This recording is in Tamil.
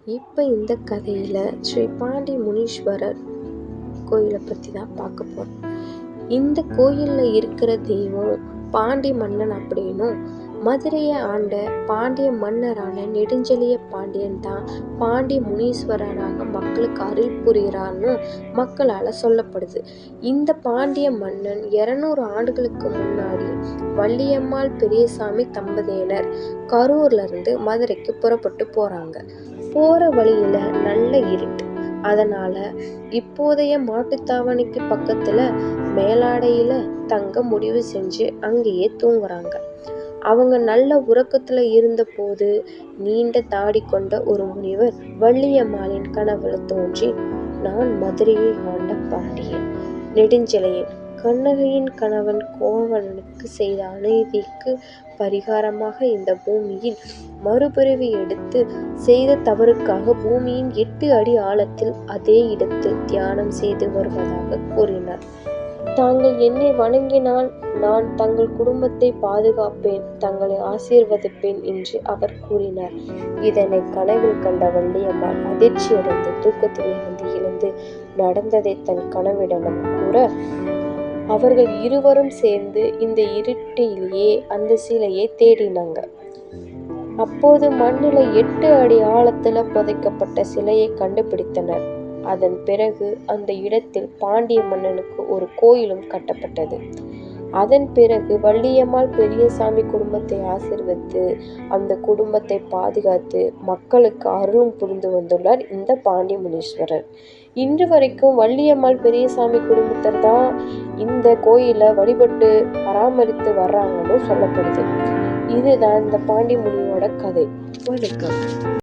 இப்போ இந்த கதையில் ஸ்ரீ பாண்டி முனீஸ்வரர் கோயிலை பற்றி தான் பார்க்க போகிறோம். இந்த கோயிலில் இருக்கிற தெய்வம் பாண்டி மன்னன் அப்படின்னும், மதுரையை ஆண்ட பாண்டிய மன்னரான நெடுஞ்செழிய பாண்டியன் தான் பாண்டி முனீஸ்வரராக மக்களுக்கு அருள் புரிகிறான்னு மக்களால் சொல்லப்படுது. இந்த பாண்டிய மன்னன் 200 ஆண்டுகளுக்கு முன்னாடி வள்ளியம்மாள் பெரியசாமி தம்பதியினர் கரூர்லேருந்து மதுரைக்கு புறப்பட்டு போகிறாங்க. போகிற வழியில் நல்ல இருட்டு. அதனால இப்போதைய மாட்டுத்தாவணிக்கு பக்கத்துல மேலாடையில தங்க முடிவு செஞ்சு அங்கேயே தூங்குறாங்க. அவங்க நல்ல உறக்கத்துல இருந்த போது நீண்ட தாடி கொண்ட ஒரு முனிவர் வள்ளியம்மாளின் கனவுல தோன்றி, நான் மதுரையை ஆண்ட பாண்டியன் நெடுஞ்செழியன், கண்ணகையின் கணவன் கோவலனுக்கு செய்த அநீதிக்கு பரிகாரமாக இந்த பூமியில் மறுபிறவி எடுத்து செய்த தவறுக்காக பூமியின் 8 அடி ஆழத்தில் அதே இடத்தில் தியானம் செய்து வருவதாக கூறினார். தாங்கள் என்னை வணங்கினால் நான் தங்கள் குடும்பத்தை பாதுகாப்பேன், தங்களை ஆசீர்வதிப்பேன் என்று அவர் கூறினார். இதனை கனவில் கண்ட வள்ளியம்மாள் அதிர்ச்சியடைந்து தூக்கத்திலிருந்து எழுந்து நடந்ததை தன் கணவனிடம் கூற, அவர்கள் இருவரும் சேர்ந்து இந்த இருட்டிலேயே அந்த சிலையை தேடினாங்க. அப்போது மண்ணில் 8 அடி ஆழத்துல புதைக்கப்பட்ட சிலையை கண்டுபிடித்தனர். அதன் பிறகு அந்த இடத்தில் பாண்டிய மன்னனுக்கு ஒரு கோயிலும் கட்டப்பட்டது. அதன் பிறகு வள்ளியம்மாள் பெரியசாமி குடும்பத்தை ஆசீர்வதித்து அந்த குடும்பத்தை பாதுகாத்து மக்களுக்கு அருளும் புரிந்து வந்துள்ளார் இந்த பாண்டி முனீஸ்வரர். இன்று வரைக்கும் வள்ளியம்மாள் பெரியசாமி குடும்பத்தர் தான் இந்த கோயிலை வழிபட்டு பராமரித்து வர்றாங்கன்னு சொல்லப்படுது. இதுதான் இந்த பாண்டி முனியோட கதை. வணக்கம்.